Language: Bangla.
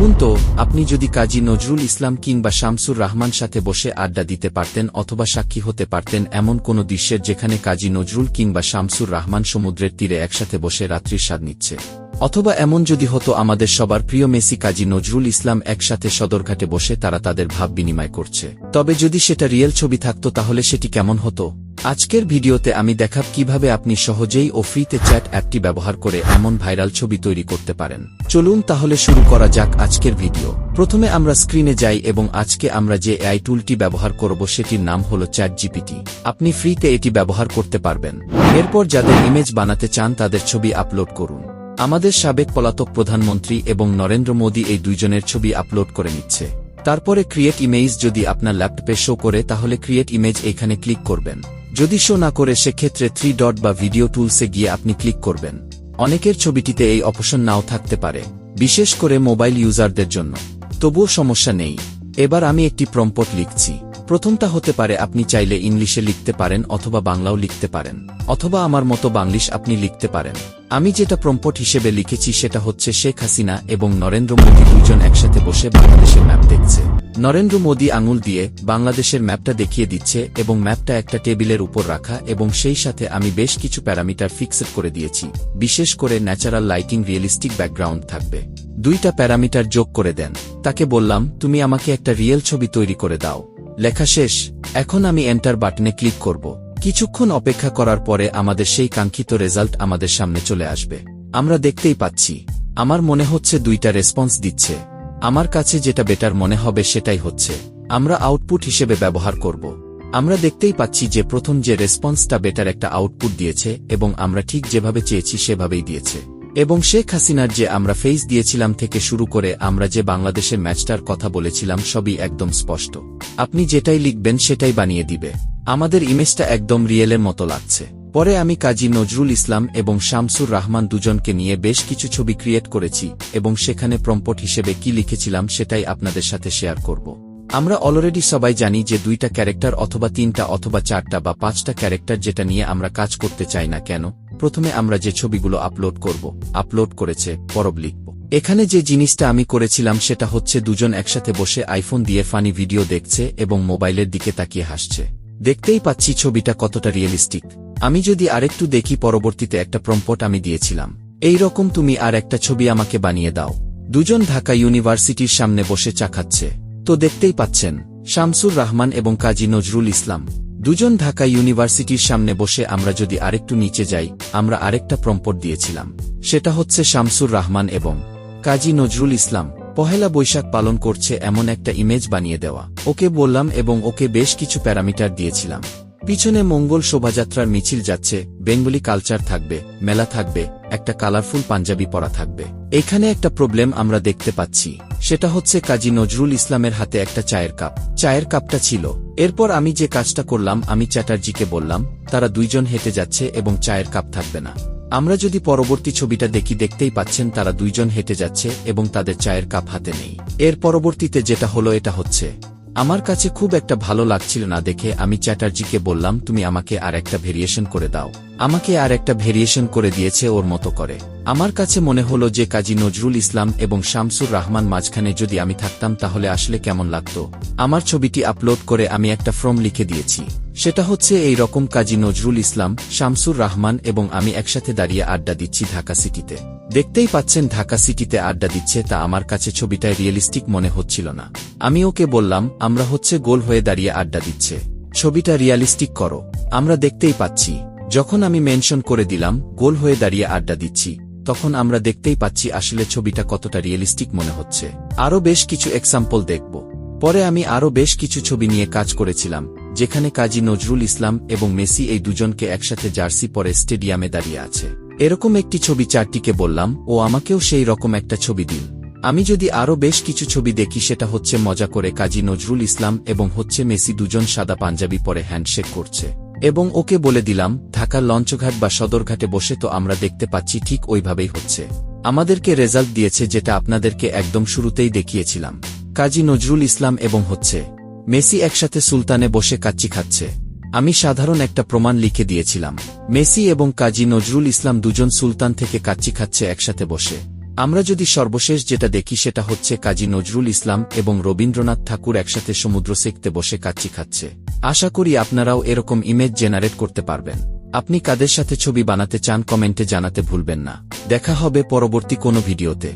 ভাবুন তো, আপনি যদি কাজী নজরুল ইসলাম কিংবা শামসুর রাহমান সাথে বসে আড্ডা দিতে পারতেন অথবা সাক্ষী হতে পারতেন এমন কোনো দৃশ্যের যেখানে কাজী নজরুল কিংবা শামসুর রাহমান সমুদ্রের তীরে একসাথে বসে রাত্রির স্বাদ নিচ্ছে। অথবা এমন যদি হতো আমাদের সবার প্রিয় মেসি কাজী নজরুল ইসলাম একসাথে সদরঘাটে বসে তারা তাদের ভাব বিনিময় করছে। তবে যদি সেটা রিয়েল ছবি থাকতো তাহলে সেটি কেমন হতো? আজকের ভিডিওতে আমি দেখাব কিভাবে আপনি সহজেই ও ফ্রিতে চ্যাট অ্যাপটি ব্যবহার করে এমন ভাইরাল ছবি তৈরি করতে পারেন। চলুন তাহলে শুরু করা যাক আজকের ভিডিও। প্রথমে আমরা স্ক্রিনে যাই এবং আজকে আমরা যে এআই টুলটি ব্যবহার করব সেটির নাম হলো চ্যাটজিপিটি। আপনি ফ্রিতে এটি ব্যবহার করতে পারবেন। এরপর যাদের ইমেজ বানাতে চান তাদের ছবি আপলোড করুন। আমাদের সাবেক পলাতক প্রধানমন্ত্রী এবং নরেন্দ্র মোদী এই দুইজনের ছবি আপলোড করে নিচ্ছে। তারপরে ক্রিয়েট ইমেজ যদি আপনার ল্যাপটপে শো করে তাহলে ক্রিয়েট ইমেজ এখানে ক্লিক করবেন। যদি শো না করে সেক্ষেত্রে 3 ডট বা ভিডিও টুলসে গিয়ে আপনি ক্লিক করবেন। অনেকের ছবিটিতে এই অপশন নাও থাকতে পারে, বিশেষ করে মোবাইল ইউজারদের জন্য। তবুও সমস্যা নেই। এবার আমি একটি প্রম্পট লিখছি। প্রথমটা হতে পারে আপনি চাইলে ইংলিশে লিখতে পারেন অথবা বাংলাও লিখতে পারেন, অথবা আমার মতো বাংলিশ আপনি লিখতে পারেন। আমি যেটা প্রম্পট হিসেবে লিখেছি সেটা হচ্ছে শেখ হাসিনা এবং নরেন্দ্র মোদী দুইজন একসাথে বসে বাংলাদেশের ম্যাপ দেখছে। নরেন্দ্র মোদী আঙুল দিয়ে বাংলাদেশের ম্যাপটা দেখিয়ে দিচ্ছে এবং ম্যাপটা একটা টেবিলের উপর রাখা এবং সেই সাথে আমি বেশ কিছু প্যারামিটার ফিক্সড করে দিয়েছি। বিশেষ করে ন্যাচারাল লাইটিং, রিয়েলিস্টিক ব্যাকগ্রাউন্ড থাকবে। 2টা প্যারামিটার যোগ করে দেন। তাকে বললাম তুমি আমাকে একটা রিয়েল ছবি তৈরি করে দাও। লেখা শেষ। এখন আমি এন্টার বাটনে ক্লিক করব। কিছুক্ষণ অপেক্ষা করার পরে আমাদের সেই কাঙ্ক্ষিত রেজাল্ট আমাদের সামনে চলে আসবে। আমরা দেখতেই পাচ্ছি। আমার মনে হচ্ছে 2টা রেসপন্স দিচ্ছে। আমার কাছে যেটা বেটার মনে হবে সেটাই হচ্ছে আমরা আউটপুট হিসেবে ব্যবহার করব। আমরা দেখতেই পাচ্ছি যে প্রথম যে রেসপন্সটা বেটার একটা আউটপুট দিয়েছে এবং আমরা ঠিক যেভাবে চেয়েছি সেভাবেই দিয়েছে। এবং শেখ হাসিনার যে আমরা ফেস দিয়েছিলাম থেকে শুরু করে আমরা যে বাংলাদেশের ম্যাচটার কথা বলেছিলাম সবই একদম স্পষ্ট। আপনি যেটাই লিখবেন সেটাই বানিয়ে দিবে। আমাদের ইমেজটা একদম রিয়েলের মতো লাগছে। পরে আমি কাজী নজরুল ইসলাম এবং শামসুর রাহমান দুজনকে নিয়ে বেশ কিছু ছবি ক্রিয়েট করেছি এবং সেখানে প্রম্পট হিসেবে কি লিখেছিলাম সেটাই আপনাদের সাথে শেয়ার করব। আমরা অলরেডি সবাই জানি যে 2টা ক্যারেক্টার অথবা 3টা অথবা 4টা বা 5টা ক্যারেক্টার যেটা নিয়ে আমরা কাজ করতে চাই না কেন, প্রথমে আমরা যে ছবিগুলো আপলোড করব, আপলোড করেছে পরব লিখব। এখানে যে জিনিসটা আমি করেছিলাম সেটা হচ্ছে দুজন একসাথে বসে আইফোন দিয়ে ফানি ভিডিও দেখছে এবং মোবাইলের দিকে তাকিয়ে হাসছে। দেখতেই পাচ্ছি ছবিটা কতটা রিয়েলিস্টিক। আমি যদি আরেকটু দেখি, পরবর্তীতে একটা প্রম্পট আমি দিয়েছিলাম, এই রকম তুমি আর একটা ছবি আমাকে বানিয়ে দাও। দুজন ঢাকা ইউনিভার্সিটির সামনে বসে চা খাচ্ছে। তো দেখতেই পাচ্ছেন শামসুর রাহমান এবং কাজী নজরুল ইসলাম দুজন ঢাকা ইউনিভার্সিটির সামনে বসে। আমরা যদি আরেকটু নিচে যাই, আমরা আরেকটা প্রম্পট দিয়েছিলাম, সেটা হচ্ছে শামসুর রাহমান এবং কাজী নজরুল ইসলাম পহেলা বৈশাখ পালন করছে এমন একটা ইমেজ বানিয়ে দেওয়া। ওকে বললাম এবং ওকে বেশ কিছু প্যারামিটার দিয়েছিলাম। পিছনে মঙ্গল শোভাযাত্রার মিছিল যাচ্ছে, বেঙ্গলি কালচার থাকবে, মেলা থাকবে, একটা কালারফুল পাঞ্জাবি পরা থাকবে। এখানে একটা প্রবলেম আমরা দেখতে পাচ্ছি, সেটা হচ্ছে কাজী নজরুল ইসলামের হাতে একটা চায়ের কাপ। চায়ের কাপটা ছিল। এরপর আমি যে কাজটা করলাম, আমি চ্যাটার্জিকে বললাম তারা দুইজন হেঁটে যাচ্ছে এবং চায়ের কাপ থাকবে না। আমরা যদি পরবর্তী ছবিটা দেখি, দেখতেই পাচ্ছেন তারা দুইজন হেঁটে যাচ্ছে এবং তাদের চায়ের কাপ হাতে নেই। এর পরবর্তীতে যেটা হলো এটা হচ্ছে আমার কাছে খুব একটা ভালো লাগছিল না দেখে আমি চ্যাটার্জিকে বললাম তুমি আমাকে আর একটা ভেরিয়েশন করে দাও। আমাকে আর একটা ভেরিয়েশন করে দিয়েছে ওর মতো করে। আমার কাছে মনে হলো যে কাজী নজরুল ইসলাম এবং শামসুর রাহমান মাঝখানে যদি আমি থাকতাম তাহলে আসলে কেমন লাগতো। আমার ছবিটি আপলোড করে আমি একটা ফর্ম লিখে দিয়েছি। সেটা হচ্ছে এই রকম কাজী নজরুল ইসলাম, শামসুর রাহমান এবং আমি একসাথে দাঁড়িয়ে আড্ডা দিচ্ছি ঢাকা সিটিতে। দেখতেই পাচ্ছেন ঢাকা সিটিতে আড্ডা দিচ্ছে, তা আমার কাছে ছবিটায় রিয়েলিস্টিক মনে হচ্ছিল না। আমি ওকে বললাম আমরা হচ্ছে গোল হয়ে দাঁড়িয়ে আড্ডা দিচ্ছে, ছবিটা রিয়েলিস্টিক করো। আমরা দেখতেই পাচ্ছি যখন আমি মেনশন করে দিলাম গোল হয়ে দাঁড়িয়ে আড্ডা দিচ্ছি, তখন আমরা দেখতেই পাচ্ছি আসলে ছবিটা কতটা রিয়েলিস্টিক মনে হচ্ছে। আরও বেশ কিছু এক্সাম্পল দেখব। পরে আমি আরও বেশ কিছু ছবি নিয়ে কাজ করেছিলাম যেখানে কাজী নজরুল ইসলাম এবং মেসি এই দুজনকে একসাথে জার্সি পরে স্টেডিয়ামে দাঁড়িয়ে আছে। এরকম একটি ছবি চারটিকে বললাম ও আমাকেও সেই রকম একটা ছবি দিন। আমি যদি আরও বেশ কিছু ছবি দেখি, সেটা হচ্ছে মজা করে কাজী নজরুল ইসলাম এবং হচ্ছে মেসি দুজন সাদা পাঞ্জাবি পরে হ্যান্ডশেক করছে এবং ওকে বলে দিলাম ঢাকার লঞ্চঘাট বা সদরঘাটে বসে। তো আমরা দেখতে পাচ্ছি ঠিক ওইভাবেই হচ্ছে। আমাদেরকে রেজাল্ট দিয়েছে যেটা আপনাদেরকে একদম শুরুতেই দেখিয়েছিলাম। কাজী নজরুল ইসলাম এবং হচ্ছে মেসি একসাথে সুলতানে বসে কাচ্চি খাচ্ছে। আমি সাধারণ একটা প্রমাণ লিখে দিয়েছিলাম, মেসি এবং কাজী নজরুল ইসলাম দুজন সুলতান থেকে কাচ্চি খাচ্ছে একসাথে বসে। আমরা যদি সর্বশেষ যেটা দেখি সেটা হচ্ছে কাজী নজরুল ইসলাম এবং রবীন্দ্রনাথ ঠাকুর একসাথে সমুদ্র সেঁকতে বসে কাচ্চি খাচ্ছে। আশা করি আপনারাও এরকম ইমেজ জেনারেট করতে পারবেন। আপনি কাদের সাথে ছবি বানাতে চান কমেন্টে জানাতে ভুলবেন না। দেখা হবে পরবর্তী কোনো ভিডিওতে।